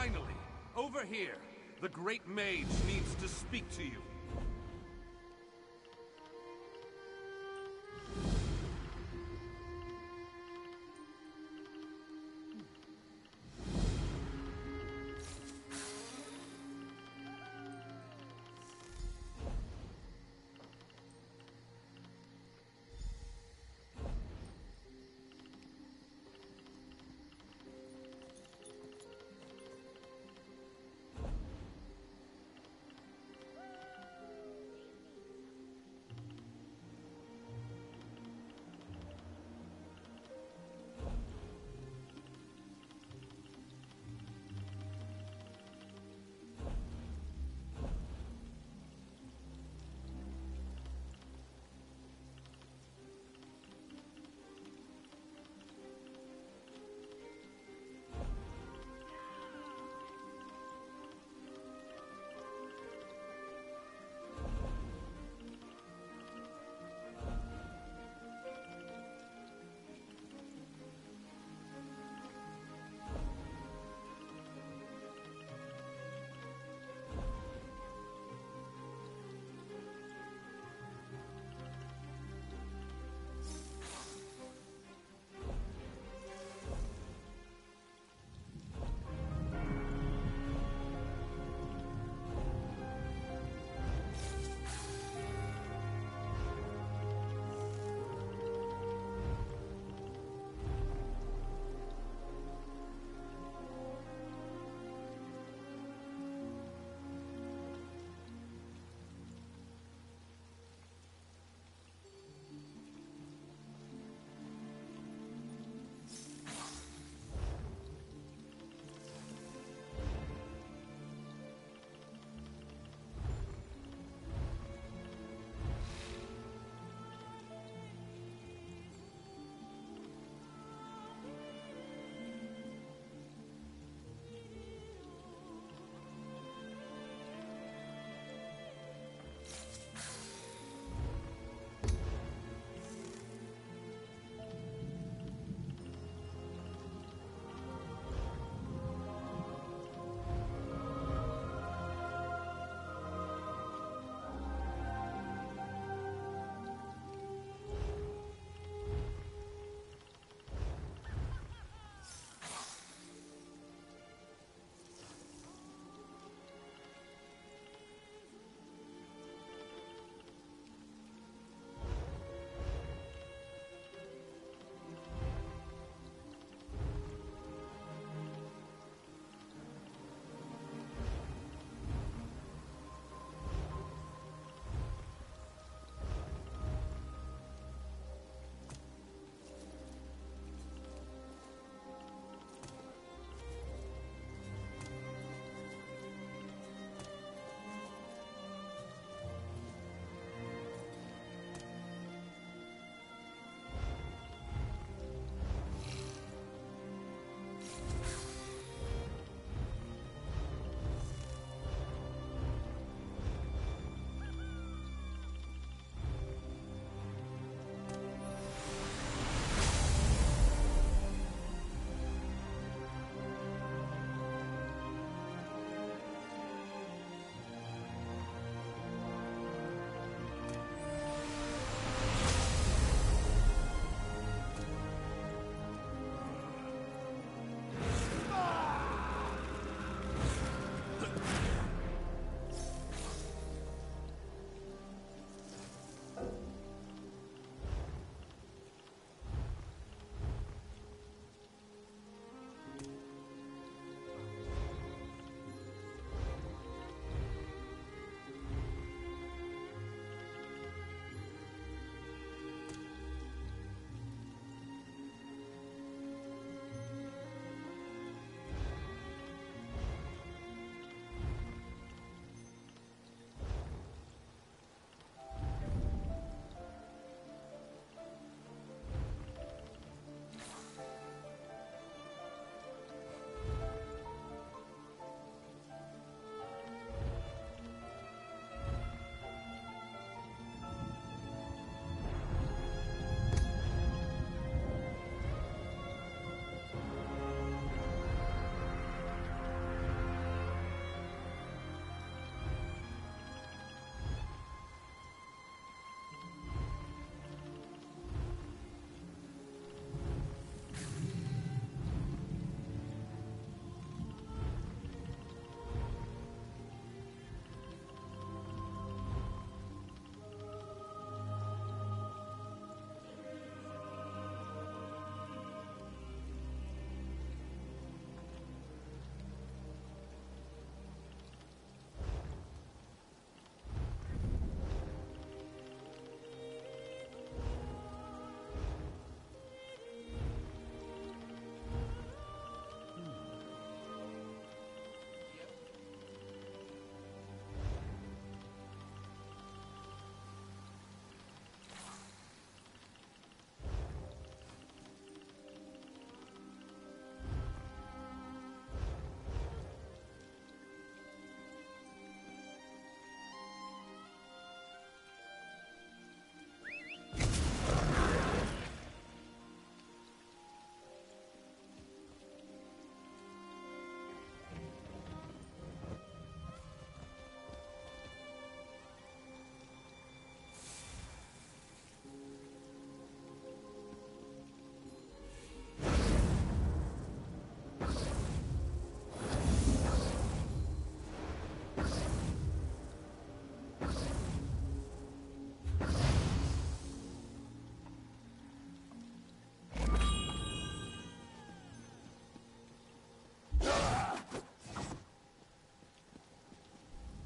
Finally! Over here! The Great Mage needs to speak to you.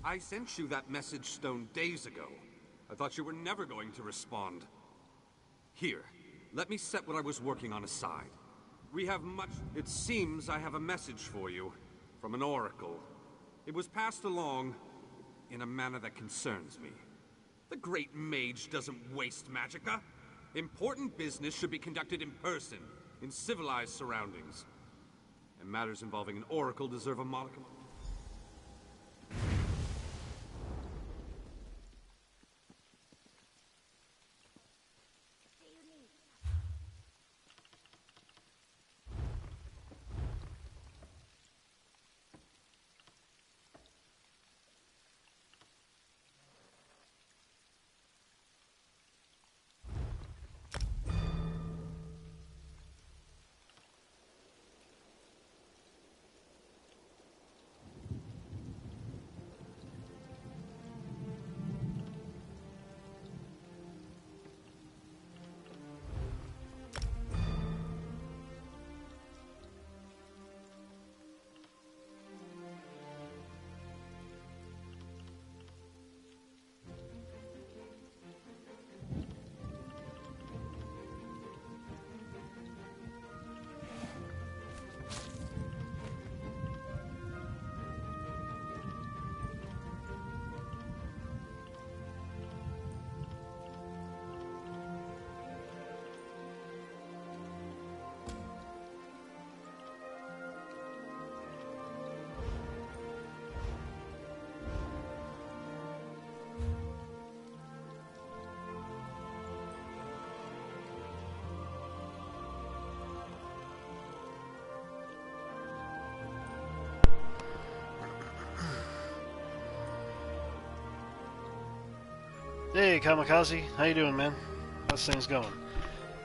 I sent you that message stone days ago. I thought you were never going to respond. Here, let me set what I was working on aside. We have much... It seems I have a message for you from an oracle. It was passed along in a manner that concerns me. The Great Mage doesn't waste magicka. Important business should be conducted in person, in civilized surroundings. And matters involving an oracle deserve a modicum. Hey, Kamikaze. How you doing, man? How's things going?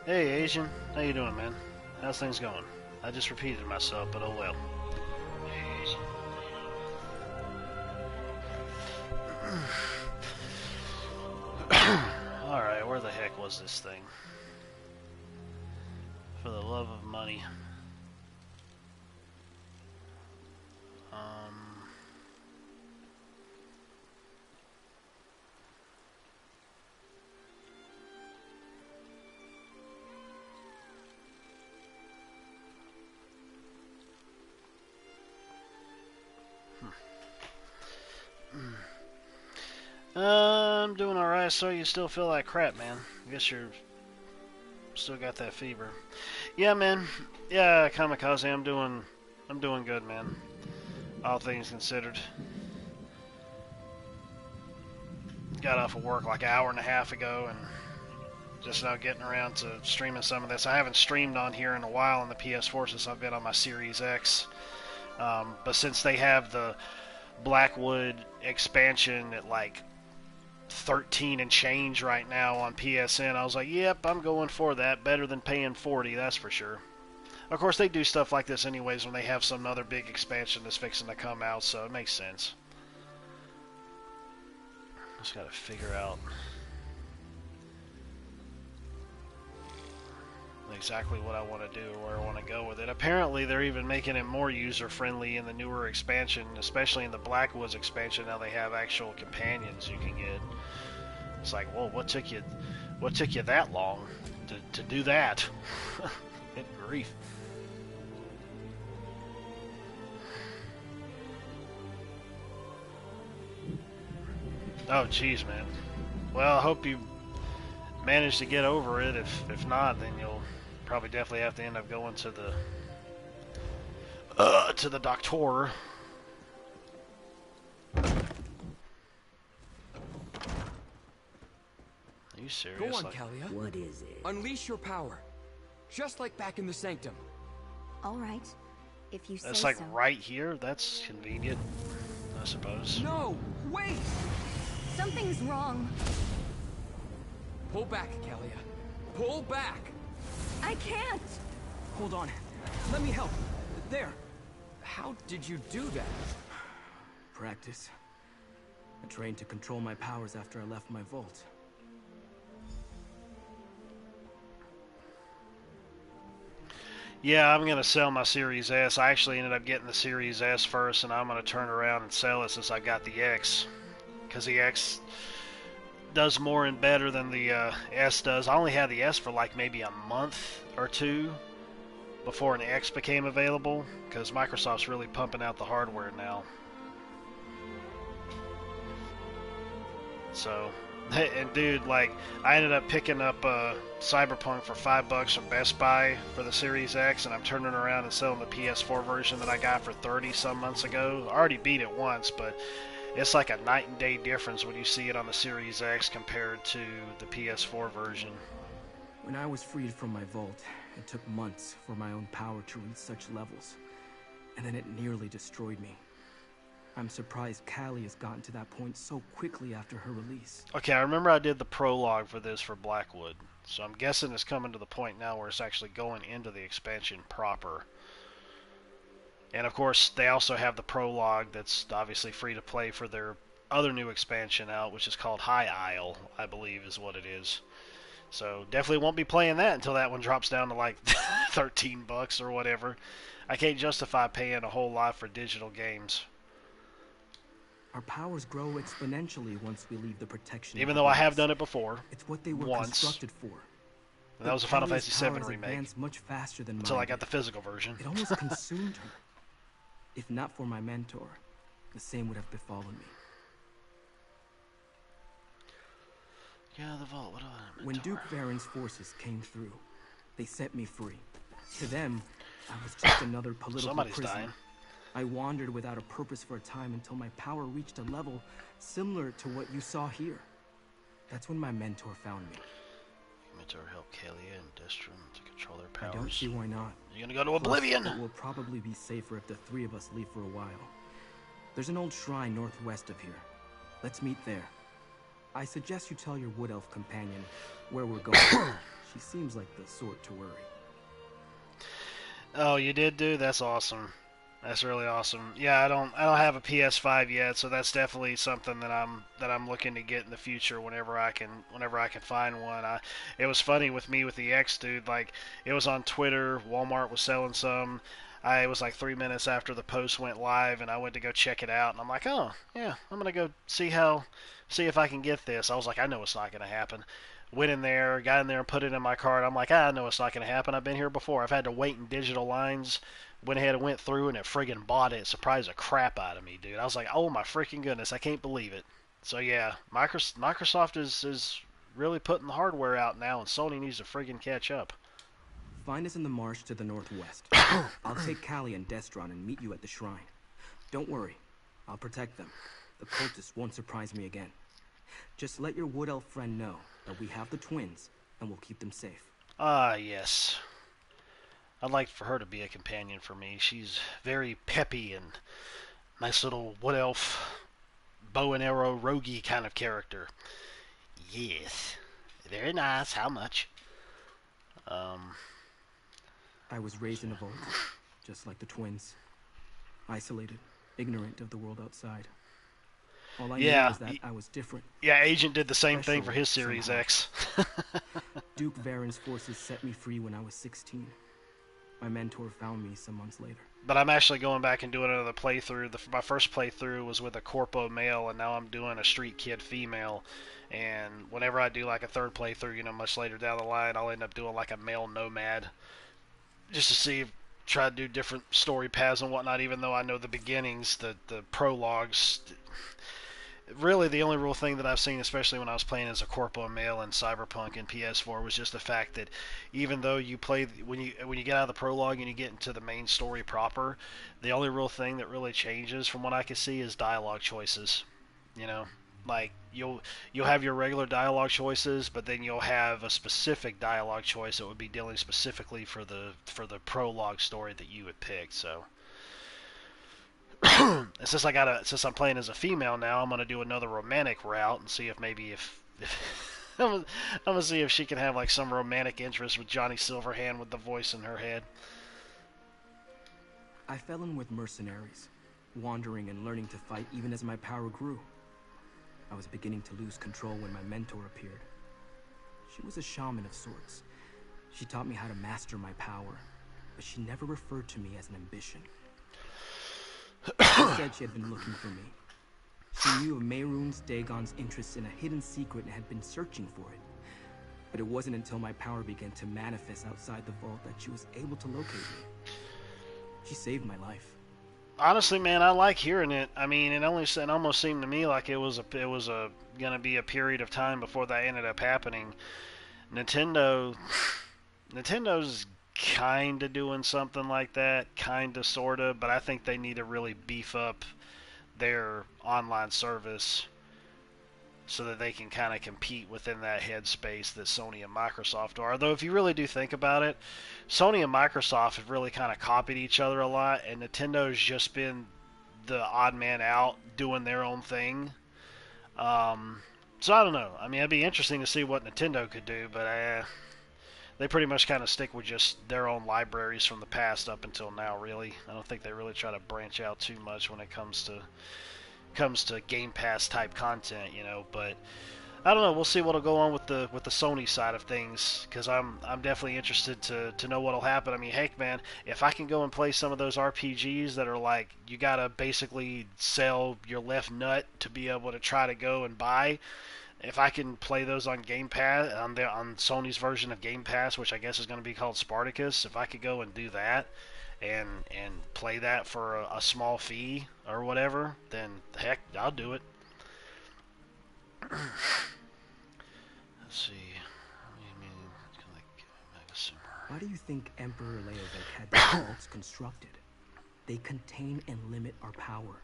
Hey, Asian. How you doing, man? How's things going? I just repeated myself, but oh well. Hey, Asian. Alright, where the heck was this thing? For the love of money. I'm doing alright, so you still feel like crap, man. I guess you're still got that fever. Yeah, man. Yeah, Kamikaze, I'm doing good, man. All things considered. Got off of work like an hour and a half ago and just now getting around to streaming some of this. I haven't streamed on here in a while on the PS4 since I've been on my Series X. But since they have the Blackwood expansion at like 13 and change right now on PSN, I was like, yep, I'm going for that. Better than paying 40, that's for sure. Of course, they do stuff like this anyways when they have some other big expansion that's fixing to come out, so it makes sense. Just gotta figure out exactly what I want to do, where I want to go with it. Apparently, they're even making it more user-friendly in the newer expansion, especially in the Blackwoods expansion. Now they have actual companions you can get. It's like, whoa, what took you that long to do that? Good grief. Oh, jeez, man. Well, I hope you manage to get over it. If not, then you'll probably definitely have to end up going to the doctor. Are you serious? Go on, Kalia. What is it? Unleash your power. Just like back in the Sanctum. All right. If you say That's like so. right here? That's convenient, I suppose. No! Wait! Something's wrong. Pull back, Kalia. Pull back! I can't! Hold on. Let me help. There. How did you do that? Practice. I trained to control my powers after I left my vault. Yeah, I'm going to sell my Series S. I actually ended up getting the Series S first, and I'm going to turn around and sell it since I got the X. Because the X does more and better than the S does. I only had the S for like maybe a month or two before an X became available, because Microsoft's really pumping out the hardware now. So, and dude, like, I ended up picking up Cyberpunk for $5 from Best Buy for the Series X, and I'm turning around and selling the PS4 version that I got for 30 some months ago. I already beat it once, but it's like a night and day difference when you see it on the Series X compared to the PS4 version. When I was freed from my vault, it took months for my own power to reach such levels, and then it nearly destroyed me. I'm surprised Callie has gotten to that point so quickly after her release. Okay, I remember I did the prologue for this for Blackwood, so I'm guessing it's coming to the point now where it's actually going into the expansion proper. And of course, they also have the prologue that's obviously free to play for their other new expansion out, which is called High Isle, I believe is what it is. So definitely won't be playing that until that one drops down to like $13 or whatever. I can't justify paying a whole lot for digital games. Our powers grow exponentially once we leave the protection. Even though I have done it before. It's what they were once. constructed for. And that was a Final Fantasy VII remake. Much faster than until I got the physical version. It almost consumed her. If not for my mentor, the same would have befallen me. Yeah, the vault. What when Duke Varen's forces came through, they set me free. To them, I was just another political prisoner. Dying. I wandered without a purpose for a time until my power reached a level similar to what you saw here. That's when my mentor found me. Your mentor helped Kalia and Destron to control their powers. I don't see why not. You're gonna go to Oblivion! Plus, it will probably be safer if the three of us leave for a while. There's an old shrine northwest of here. Let's meet there. I suggest you tell your wood elf companion where we're going. She seems like the sort to worry. Oh, you did, dude? That's awesome. That's really awesome. Yeah, I don't have a PS5 yet, so that's definitely something that I'm looking to get in the future whenever I can find one. It was funny with me with the X, dude. Like, it was on Twitter. Walmart was selling some. It was like 3 minutes after the post went live, and I went to go check it out, and I'm like, oh yeah, I'm gonna go see if I can get this. I was like, I know it's not gonna happen. Went in there, got in there, and put it in my cart. I'm like, I know it's not gonna happen. I've been here before. I've had to wait in digital lines. Went ahead and went through, and it friggin' bought it. It surprised the crap out of me, dude. I was like, oh my freaking goodness, I can't believe it. So yeah, Microsoft is really putting the hardware out now, and Sony needs to friggin' catch up. Find us in the marsh to the northwest. I'll take Callie and Destron and meet you at the shrine. Don't worry, I'll protect them. The cultists won't surprise me again. Just let your wood elf friend know that we have the twins, and we'll keep them safe. Ah, yes. I'd like for her to be a companion for me. She's very peppy and nice little wood elf, bow and arrow, roguey kind of character. Yes. Very nice. How much? I was raised in a vault, just like the twins. Isolated, ignorant of the world outside. All I knew was that I was different. Yeah, Agent did the same thing for his Series X. Duke Varen's forces set me free when I was 16. My mentor found me some months later. But I'm actually going back and doing another playthrough. My first playthrough was with a corpo male, and now I'm doing a street kid female. And whenever I do like a third playthrough, much later down the line, I'll end up doing like a male nomad. Just to see, try to do different story paths and whatnot, even though I know the beginnings, the prologues. Really, the only real thing that I've seen, especially when I was playing as a corpo male in Cyberpunk and PS4, was just the fact that even though you play when you get out of the prologue and you get into the main story proper, the only real thing that really changes from what I can see is dialogue choices. Like you'll have your regular dialogue choices, but then you'll have a specific dialogue choice that would be dealing specifically for the prologue story that you would pick. So. Since I'm playing as a female now, I'm gonna do another romantic route and see if I'm gonna see if she can have like some romantic interest with Johnny Silverhand with the voice in her head. I fell in with mercenaries, wandering and learning to fight even as my power grew. I was beginning to lose control when my mentor She was a shaman of sorts. She taught me how to master my power, but she never referred to me as an ambition. She said she had been looking for me. She knew of Mehrunes Dagon's interest in a hidden secret and had been searching for it. But it wasn't until my power began to manifest outside the vault that she was able to locate me. She saved my life. Honestly, man, I like hearing it. I mean, it almost seemed to me like it was gonna be a period of time before that ended up happening. Nintendo's kind of doing something like that, kind of, sort of, but I think they need to really beef up their online service so that they can kind of compete within that headspace that Sony and Microsoft are. Though if you really do think about it, Sony and Microsoft have really kind of copied each other a lot, and Nintendo's just been the odd man out doing their own thing. So I don't know. I mean, it'd be interesting to see what Nintendo could do, but they pretty much kind of stick with just their own libraries from the past up until now, really. I don't think they really try to branch out too much when it comes to Game Pass type content, you know. But I don't know. We'll see what'll go on with the Sony side of things, because I'm definitely interested to know what'll happen. I mean, heck, man, if I can go and play some of those RPGs that are like you gotta basically sell your left nut to be able to try to go and buy. If I can play those on Game Pass, on Sony's version of Game Pass, which I guess is going to be called Spartacus, if I could go and do that and play that for a small fee or whatever, then heck, I'll do it. Let's see. Why do you think Emperor Leovic had the vaults constructed? They contain and limit our power.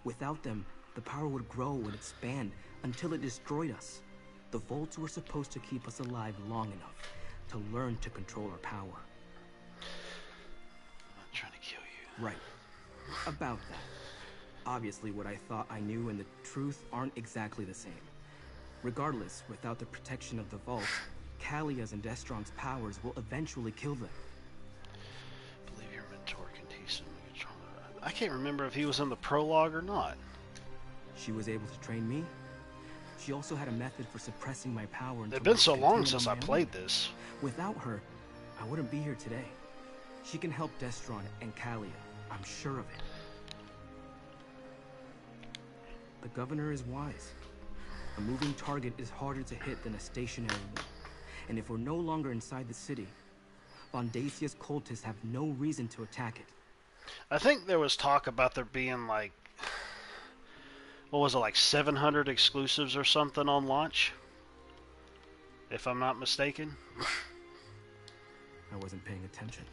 Without them, the power would grow and expand until it destroyed us. The vaults were supposed to keep us alive long enough to learn to control our power. I'm not trying to kill you. Right. About that. Obviously, what I thought I knew and the truth aren't exactly the same. Regardless, without the protection of the vault, Kalia's and Destron's powers will eventually kill them. Believe your mentor can teach them to control it. I can't remember if he was in the prologue or not. She was able to train me. She also had a method for suppressing my power. It's been so long since I played this. Without her, I wouldn't be here today. She can help Destron and Kalia. I'm sure of it. The governor is wise. A moving target is harder to hit than a stationary one. And if we're no longer inside the city, Vondasia's cultists have no reason to attack it. I think there was talk about there being like, what was it, like 700 exclusives or something on launch? If I'm not mistaken. I wasn't paying attention.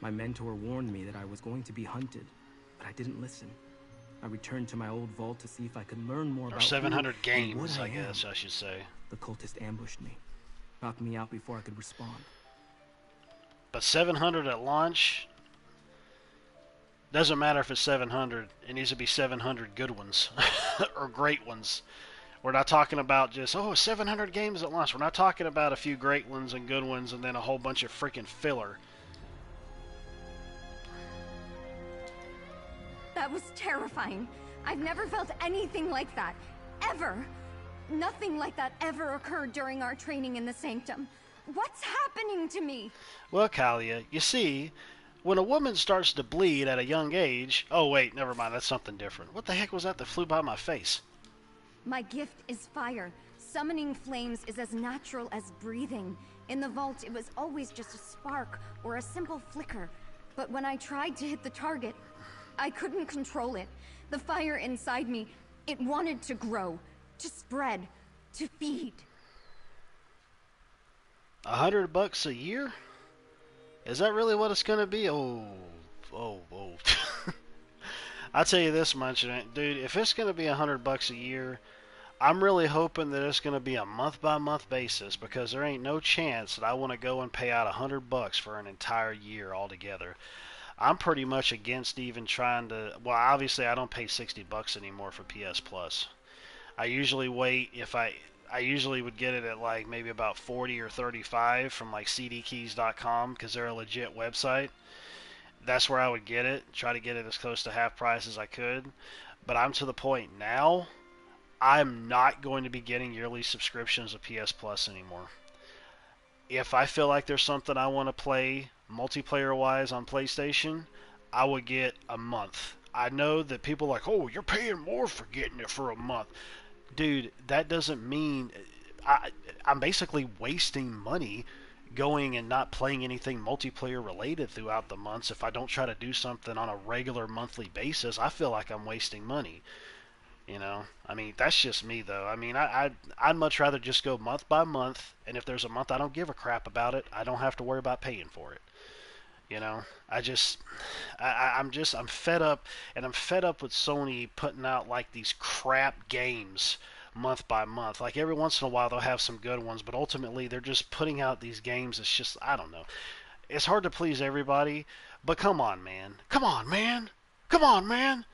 My mentor warned me that I was going to be hunted, but I didn't listen. I returned to my old vault to see if I could learn more about 700 games, I guess I should say. The cultist ambushed me, knocked me out before I could respond. But 700 at launch? Doesn't matter if it's 700. It needs to be 700 good ones. Or great ones. We're not talking about just, 700 games at launch. We're not talking about a few great ones and good ones and then a whole bunch of freaking filler. That was terrifying. I've never felt anything like that. Ever. Nothing like that ever occurred during our training in the Sanctum. What's happening to me? Well, Kalia, you see, when a woman starts to bleed at a young age... Oh, wait, never mind. That's something different. What the heck was that flew by my face? My gift is fire. Summoning flames is as natural as breathing. In the vault, it was always just a spark or a simple flicker. But when I tried to hit the target, I couldn't control it. The fire inside me, it wanted to grow, to spread, to feed. $100 a year? Is that really what it's gonna be? Oh. I'll tell you this much, dude. If it's gonna be $100 a year, I'm really hoping that it's gonna be a month-by-month basis, because there ain't no chance that I want to go and pay out $100 for an entire year altogether. I'm pretty much against even trying to... Well, obviously, I don't pay $60 anymore for PS Plus. I usually wait if I usually would get it at like maybe about 40 or 35 from like cdkeys.com, because they're a legit website. That's where I would get it. Try to get it as close to half price as I could. But I'm to the point now, I'm not going to be getting yearly subscriptions of PS Plus anymore. If I feel like there's something I want to play multiplayer-wise on PlayStation, I would get a month. I know that people are like, oh, you're paying more for getting it for a month. Dude, that doesn't mean... I'm basically wasting money going and not playing anything multiplayer related throughout the months. If I don't try to do something on a regular monthly basis, I feel like I'm wasting money. You know, I mean, that's just me though. I mean, I'd much rather just go month by month, and if there's a month I don't give a crap about it, I don't have to worry about paying for it. You know, I'm fed up, and I'm fed up with Sony putting out like these crap games month by month. Like every once in a while they'll have some good ones, but ultimately they're just putting out these games. It's just, I don't know. It's hard to please everybody, but come on, man. Come on, man. Come on, man.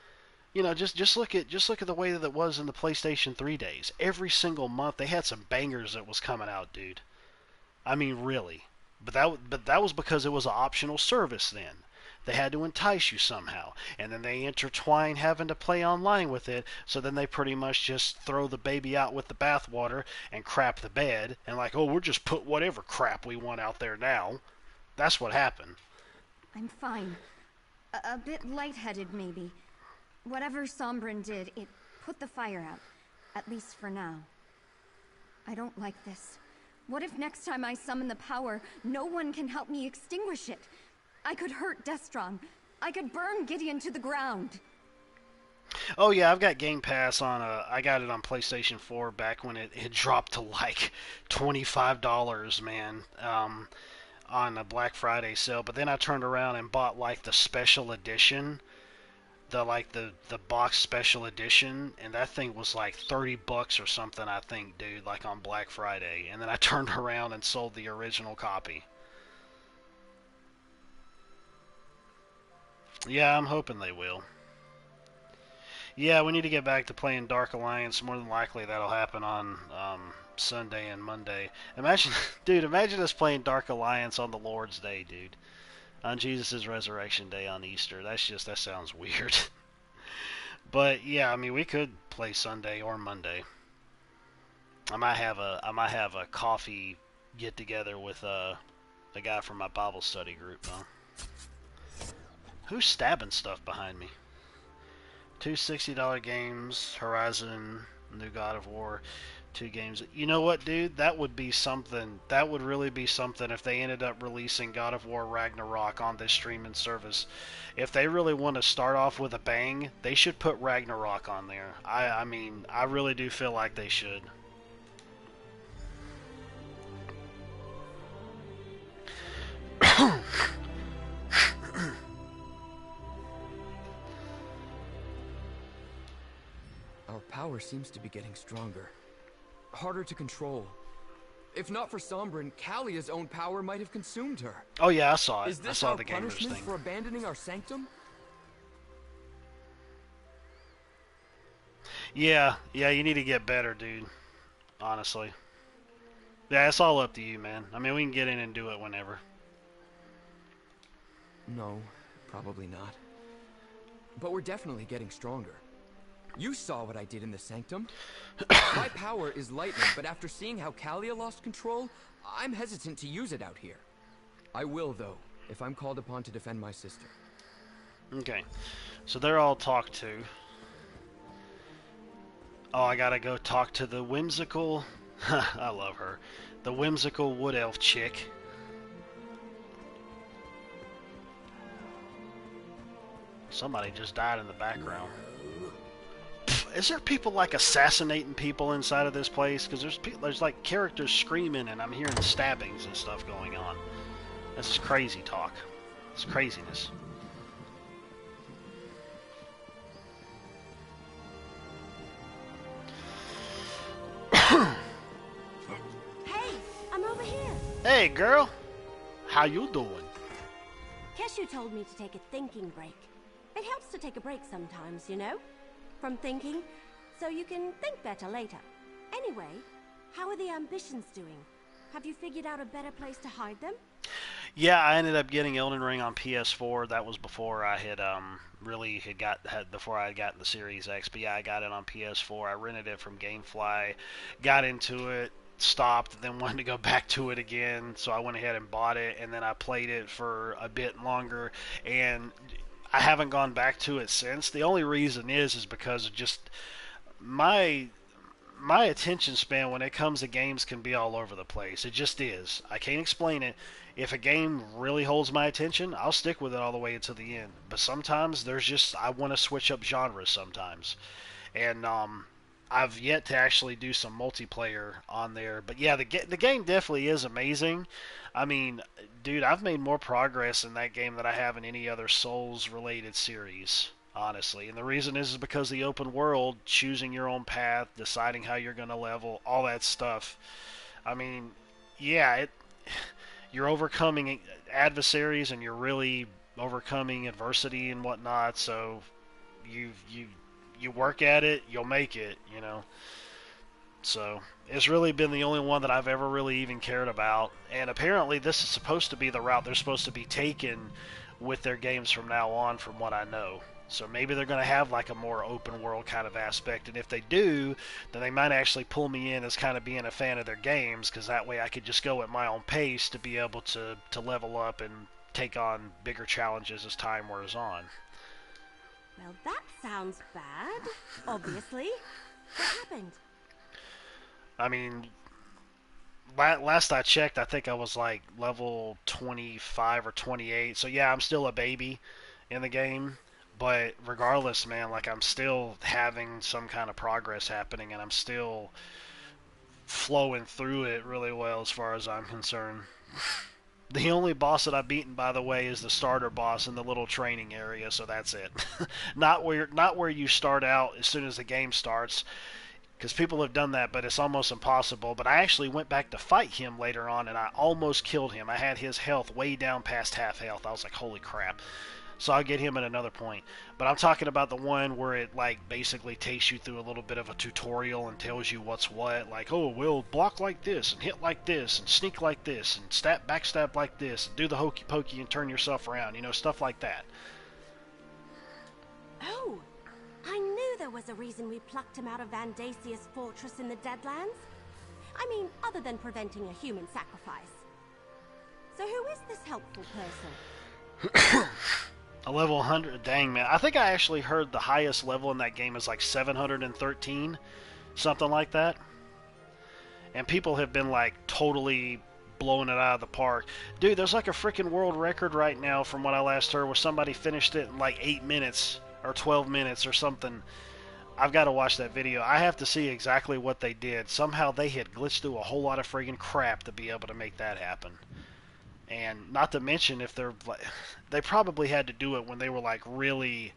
You know, just look at the way that it was in the PlayStation 3 days. Every single month they had some bangers that was coming out, dude. I mean, really. But that was because it was an optional service then. They had to entice you somehow. And then they intertwine having to play online with it, so then they pretty much just throw the baby out with the bathwater and crap the bed, and like, oh, we'll just put whatever crap we want out there now. That's what happened. I'm fine. A bit lightheaded, maybe. Whatever Sombrin did, it put the fire out. At least for now. I don't like this. What if next time I summon the power, no one can help me extinguish it? I could hurt Destron. I could burn Gideon to the ground. Oh yeah, I've got Game Pass on. I got it on PlayStation 4 back when it dropped to like $25, man, on a Black Friday sale. But then I turned around and bought like the special edition, the box special edition, and that thing was like $30 or something, I think, dude, like on Black Friday. And then I turned around and sold the original copy. Yeah, I'm hoping they will. Yeah, we need to get back to playing Dark Alliance. More than likely that'll happen on Sunday and Monday. Imagine, dude, imagine us playing Dark Alliance on the Lord's Day, dude. On Jesus' Resurrection Day on Easter. That sounds weird. But yeah, I mean, we could play Sunday or Monday. I might have a coffee get together with the guy from my Bible study group, though. Who's stabbing stuff behind me? Two $60 games, Horizon, New God of War, 2 games. You know what, dude? That would be something. That would really be something if they ended up releasing God of War Ragnarok on this streaming service. If they really want to start off with a bang, they should put Ragnarok on there. I mean, I really do feel like they should. Our power seems to be getting stronger. Harder to control. If not for Sombrin, Kalia's own power might have consumed her. Oh yeah, I saw it. Is this I saw our the gamers punishment thing. for abandoning our sanctum? Yeah, you need to get better, dude. Honestly. Yeah, it's all up to you, man. I mean, we can get in and do it whenever. No, probably not. But we're definitely getting stronger. You saw what I did in the sanctum. My power is lightning, but after seeing how Kalia lost control, I'm hesitant to use it out here. I will, though, if I'm called upon to defend my sister. Okay, so they're all talked to. Oh, I gotta go talk to the whimsical... I love her. The whimsical wood elf chick. Somebody just died in the background. Is there people like assassinating people inside of this place? Because there's like characters screaming and I'm hearing stabbings and stuff going on. This is crazy talk. It's craziness. Hey, I'm over here. Hey, girl. How you doing? Keshu told me to take a thinking break. It helps to take a break sometimes, you know? From thinking, so you can think better later. Anyway, how are the ambitions doing? Have you figured out a better place to hide them? Yeah, I ended up getting Elden Ring on PS4. That was before I had before I had gotten the Series X. But yeah, I got it on PS4. I rented it from GameFly, got into it, stopped, then wanted to go back to it again, so I went ahead and bought it, and then I played it for a bit longer, and I haven't gone back to it since. The only reason is because of just my attention span when it comes to games can be all over the place. It just is. I can't explain it. If a game really holds my attention, I'll stick with it all the way until the end. But sometimes I want to switch up genres sometimes. And I've yet to actually do some multiplayer on there. But yeah, the game definitely is amazing. I mean, dude, I've made more progress in that game than I have in any other Souls-related series, honestly. And the reason is because the open world, choosing your own path, deciding how you're going to level, all that stuff. I mean, yeah, you're overcoming adversaries and you're really overcoming adversity and whatnot. So you work at it, you'll make it, you know. So it's really been the only one that I've ever really even cared about. And apparently this is supposed to be the route they're supposed to be taking with their games from now on, from what I know. So maybe they're going to have like a more open world kind of aspect. And if they do, then they might actually pull me in as kind of being a fan of their games, because that way I could just go at my own pace to be able to level up and take on bigger challenges as time wears on. Well, that sounds bad, obviously. What happened? I mean, last I checked, I think I was like level 25 or 28. So yeah, I'm still a baby in the game. But regardless, man, like I'm still having some kind of progress happening, and I'm still flowing through it really well as far as I'm concerned. The only boss that I've beaten, by the way, is the starter boss in the little training area, so that's it. Not where you start out as soon as the game starts, because people have done that, but it's almost impossible. But I actually went back to fight him later on, and I almost killed him. I had his health way down past half health. I was like, holy crap. So I'll get him at another point. But I'm talking about the one where it like basically takes you through a little bit of a tutorial and tells you what's what. Like, oh, we'll block like this and hit like this and sneak like this and backstab like this and do the hokey pokey and turn yourself around. You know, stuff like that. Oh, I knew there was a reason we plucked him out of Vandasia's fortress in the Deadlands. I mean, other than preventing a human sacrifice. So who is this helpful person? A level 100, dang man. I think I actually heard the highest level in that game is like 713, something like that. And people have been like totally blowing it out of the park. Dude, there's like a freaking world record right now from what I last heard where somebody finished it in like 8 minutes or 12 minutes or something. I've got to watch that video. I have to see exactly what they did. Somehow they had glitched through a whole lot of friggin' crap to be able to make that happen. And not to mention, if they probably had to do it when they were like really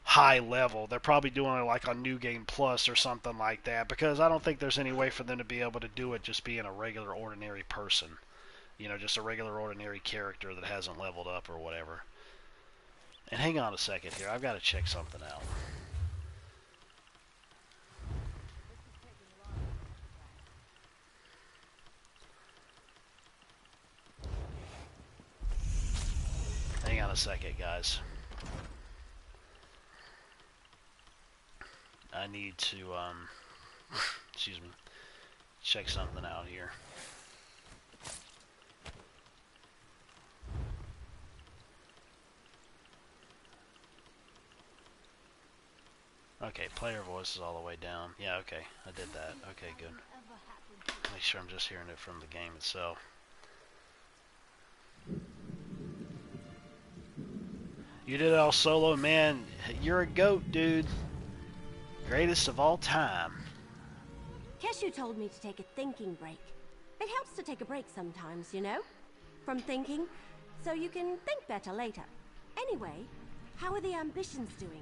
high level. They're probably doing it like on New Game Plus or something like that, because I don't think there's any way for them to be able to do it just being a regular ordinary person. You know, just a regular ordinary character that hasn't leveled up or whatever. And hang on a second here. I've got to check something out. Hang on a second, guys. I need to, excuse me, check something out here. Okay, player voice is all the way down. Yeah, okay, I did that. Okay, good. Make sure I'm just hearing it from the game itself. You did it all solo, man. You're a goat, dude. Greatest of all time. Keshu told me to take a thinking break. It helps to take a break sometimes, you know? From thinking, so you can think better later. Anyway, how are the ambitions doing?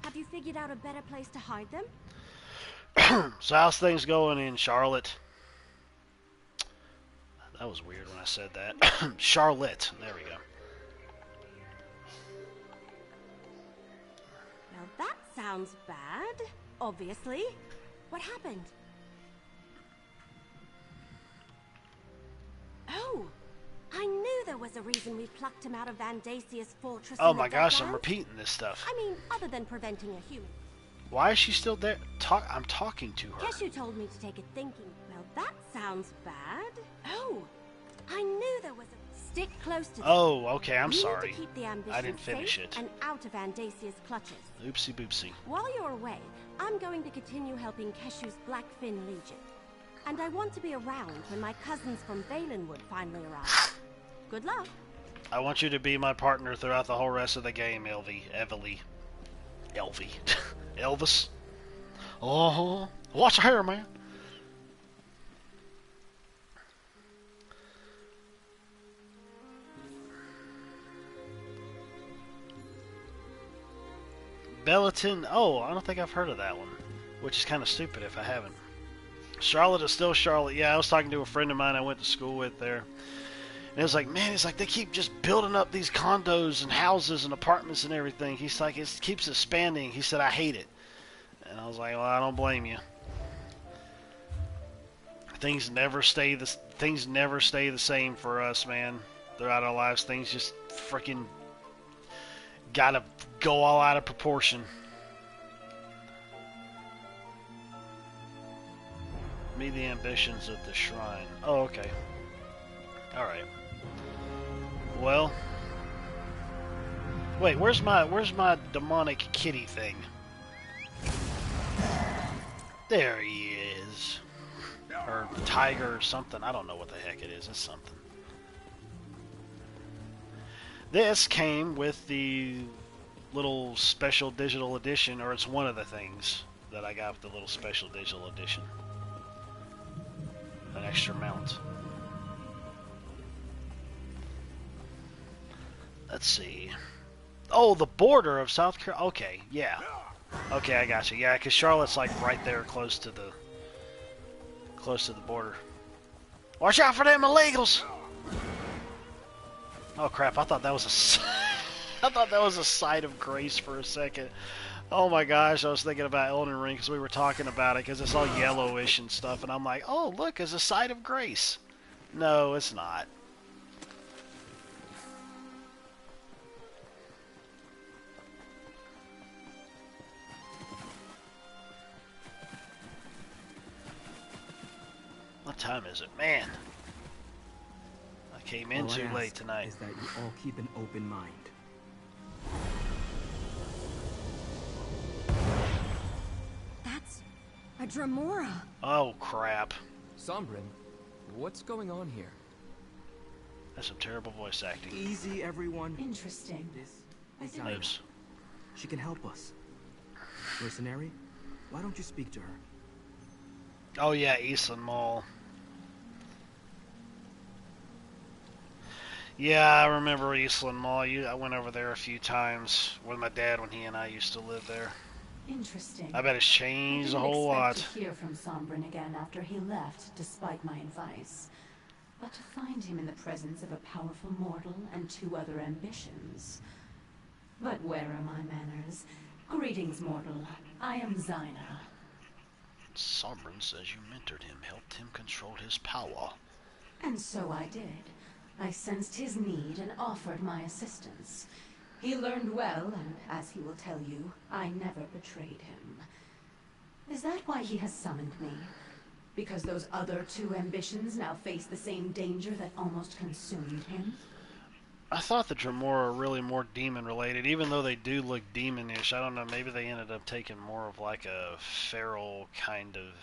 Have you figured out a better place to hide them? So how's things going in Charlotte? That was weird when I said that. Charlotte. There we go. Well, that sounds bad, obviously. What happened? Oh, I knew there was a reason we plucked him out of Vandasia's fortress. Oh my gosh, I'm repeating this stuff. I mean, other than preventing a human. Why is she still there? I'm talking to her. Keshu told me to take a thinking. Well, that sounds bad. Oh, I knew there was a... Stick close to them. Oh, okay, I'm You need sorry. to keep the I didn't finish safe it. and out of Andasia's clutches. Oopsie boopsie. While you're away, I'm going to continue helping Keshu's Blackfin Legion. And I want to be around when my cousins from Valenwood finally arrive. Good luck. I want you to be my partner throughout the whole rest of the game, Elvie. Elvis. Oh, watch your hair, man. Bellatin. Oh, I don't think I've heard of that one, which is kind of stupid if I haven't. Charlotte is still Charlotte. Yeah, I was talking to a friend of mine I went to school with there. And it was like, man, it's like they keep just building up these condos and houses and apartments and everything. He's like, it keeps expanding. He said, I hate it. And I was like, well, I don't blame you. Things never stay the same for us, man. Throughout our lives, things just freaking gotta go all out of proportion. Meet the ambitions at the shrine. Oh, okay. Alright. Well. Wait, where's my demonic kitty thing? There he is. Or tiger or something. I don't know what the heck it is. It's something. This came with the little special digital edition, or it's one of the things that I got with the little special digital edition. An extra mount. Let's see. Oh, the border of South Carolina. Okay, yeah. Okay, I got you. Yeah, because Charlotte's like right there, close to the border. Watch out for them illegals! Oh crap! I thought that was I thought that was a site of grace for a second. Oh my gosh! I was thinking about Elden Ring because we were talking about it because it's all yellowish and stuff, and I'm like, oh look, it's a site of grace. No, it's not. What time is it? Man, I came in too late tonight. Is that you all keep an open mind. That's a Dremora. Oh crap! Sombrin, what's going on here? That's some terrible voice acting. Easy, everyone. Interesting. This is Oops. She can help us. Mercenary, why don't you speak to her? Oh yeah, Eastland Mall. Yeah, I remember Eastland Mall. I went over there a few times with my dad when he and I used to live there. Interesting. I bet it's changed a whole I lot. didn't expect to hear from Sombrin again after he left, despite my advice. But to find him in the presence of a powerful mortal and 2 other ambitions. But where are my manners? Greetings, mortal. I am Zyna. Sombrin says you mentored him, helped him control his power. And so I did. I sensed his need and offered my assistance. He learned well, and as he will tell you, I never betrayed him. Is that why he has summoned me? Because those other 2 ambitions now face the same danger that almost consumed him? I thought the Dremora are really more demon-related, even though they do look demonish. I don't know, maybe they ended up taking more of like a feral kind of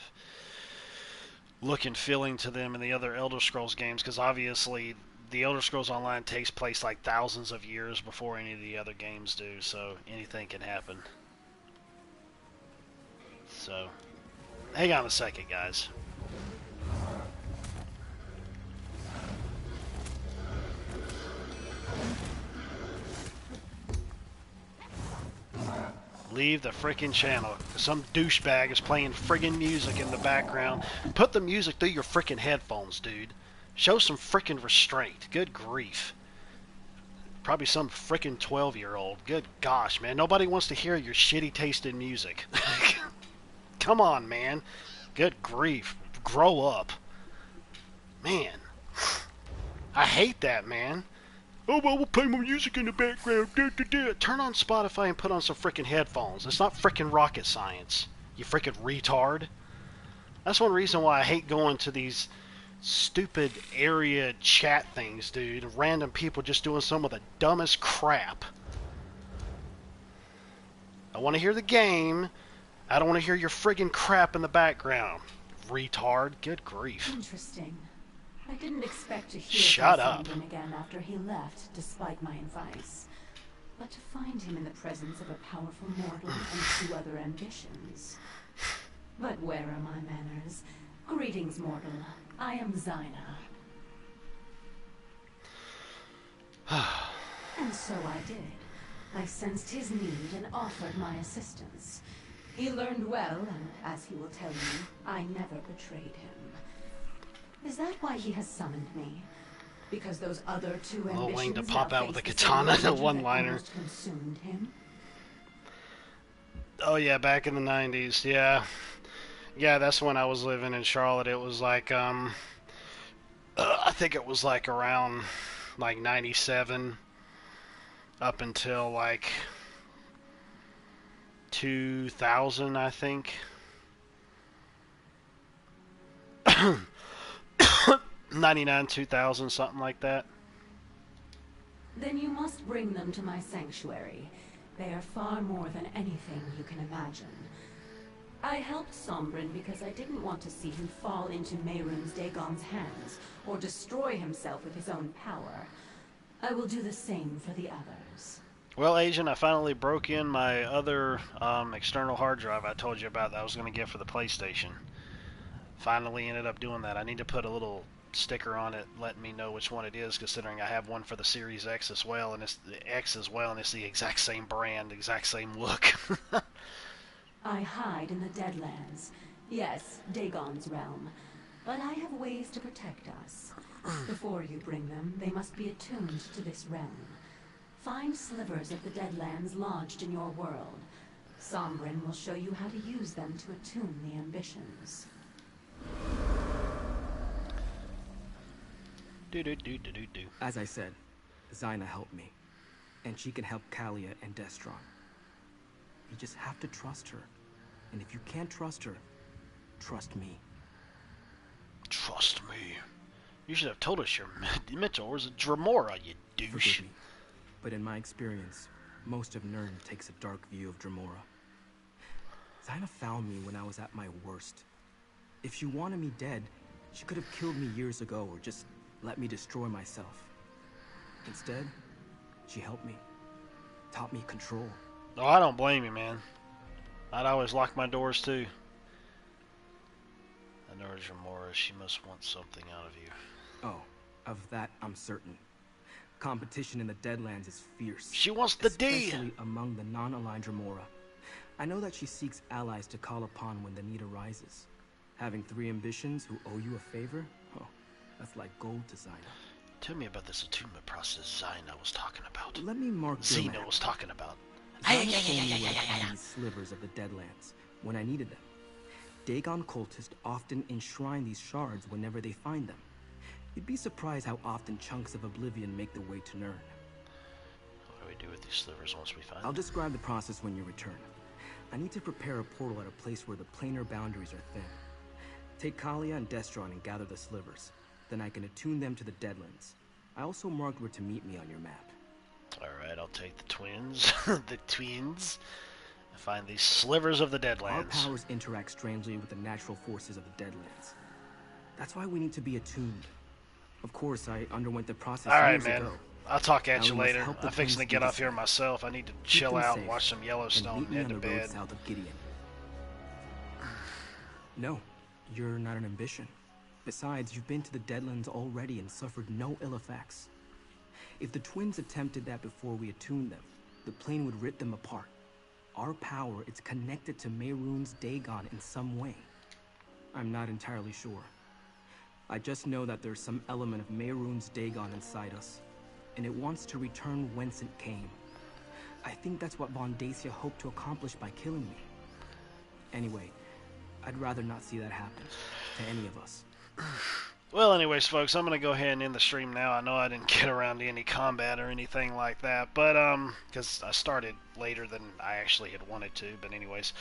look and feeling to them in the other Elder Scrolls games, because obviously the Elder Scrolls Online takes place like thousands of years before any of the other games do, so anything can happen. So, hang on a second, guys. Leave the freaking channel. Some douchebag is playing friggin' music in the background. Put the music through your freaking headphones, dude. Show some freaking restraint. Good grief. Probably some freaking 12-year-old. Good gosh, man. Nobody wants to hear your shitty taste in music. Come on, man. Good grief. Grow up. Man. I hate that, man. Oh, well, we'll play my music in the background. Turn on Spotify and put on some freaking headphones. It's not freaking rocket science. You freaking retard. That's one reason why I hate going to these stupid area chat things, dude. Random people just doing some of the dumbest crap. I want to hear the game. I don't want to hear your friggin' crap in the background. Retard. Good grief. Interesting. I didn't expect to hear Shut from up. Sombrin again after he left, despite my advice. But to find him in the presence of a powerful mortal and 2 other ambitions. But where are my manners? Greetings, mortal. I am Zyna. And so I did. I sensed his need and offered my assistance. He learned well, and as he will tell you, I never betrayed him. Is that why he has summoned me? Because those other 2 ambitions Wayne to pop now out with a face the same katana and a danger that one-liner. almost consumed him? Oh yeah, back in the 90s, yeah. Yeah, that's when I was living in Charlotte. It was like, I think it was like around, like 97 up until like 2000, I think. 99, 2000, something like that. Then you must bring them to my sanctuary. They are far more than anything you can imagine. I helped Sombrin because I didn't want to see him fall into Mehrunes Dagon's hands, or destroy himself with his own power. I will do the same for the others. Well, Agent, I finally broke in my other external hard drive I told you about that I was going to get for the PlayStation. Finally ended up doing that. I need to put a little sticker on it letting me know which one it is, considering I have one for the Series X as well, and it's the X as well, and it's the exact same brand, exact same look. I hide in the Deadlands. Yes, Dagon's realm. But I have ways to protect us. Before you bring them, they must be attuned to this realm. Find slivers of the Deadlands lodged in your world. Sombrin will show you how to use them to attune the ambitions. As I said, Zyna helped me. And she can help Kalia and Destron. You just have to trust her. And if you can't trust her, trust me. Trust me. You should have told us your mentor was a Dremora, you douche. Forgive me, but in my experience, most of Nirn takes a dark view of Dremora. Zyna found me when I was at my worst. If she wanted me dead, she could have killed me years ago or just let me destroy myself. Instead, she helped me. Taught me control. Oh, I don't blame you, man. I'd always lock my doors, too. I know Dremora, she must want something out of you. Oh, of that I'm certain. Competition in the Deadlands is fierce. She wants the D! Especially among the non-aligned Dremora. I know that she seeks allies to call upon when the need arises. Having 3 ambitions who owe you a favor? Oh, that's like gold to Zyna. Tell me about this attunement process Zyna was talking about. Let me mark Xena was talking about. Zyna told me where to find these slivers of the Deadlands when I needed them. Dagon cultists often enshrine these shards whenever they find them. You'd be surprised how often chunks of oblivion make their way to Nirn. What do we do with these slivers once we find them? I'll describe the process when you return. I need to prepare a portal at a place where the planar boundaries are thin. Take Kalia and Destron and gather the slivers. Then I can attune them to the Deadlands. I also marked where to meet me on your map. Alright, I'll take the twins. The twins. Find these slivers of the Deadlands. Our powers interact strangely with the natural forces of the Deadlands. That's why we need to be attuned. Of course, I underwent the process years man. ago. I'll talk at Now you we must later. help the I'm fixing to twins get do off the here same. myself. I need to Keep chill them out safe, and watch some and Yellowstone meet me and on head the to road bed. south of Gideon. No, you're not an ambition. Besides, you've been to the Deadlands already and suffered no ill effects. If the twins attempted that before we attuned them, the plane would rip them apart. Our power is connected to Mehrunes Dagon in some way. I'm not entirely sure. I just know that there's some element of Mehrunes Dagon inside us, and it wants to return whence it came. I think that's what Von Dacia hoped to accomplish by killing me. Anyway, I'd rather not see that happen to any of us. Well, anyways, folks, I'm going to go ahead and end the stream now. I know I didn't get around to any combat or anything like that, but, because I started later than I actually had wanted to, but anyways.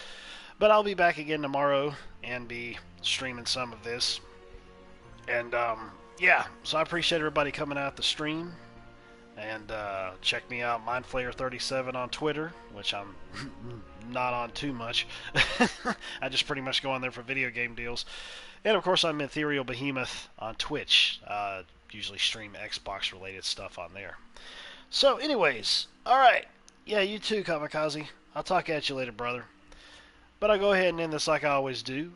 But I'll be back again tomorrow and be streaming some of this. And, yeah, so I appreciate everybody coming out the stream. And, check me out, MindFlayer37 on Twitter, which I'm not on too much. I just pretty much go on there for video game deals. And, of course, I'm Ethereal Behemoth on Twitch. Usually stream Xbox-related stuff on there. So, anyways, alright. Yeah, you too, Kamikaze. I'll talk at you later, brother. But I'll go ahead and end this like I always do.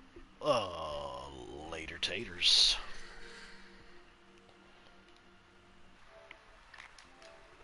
Later, taters.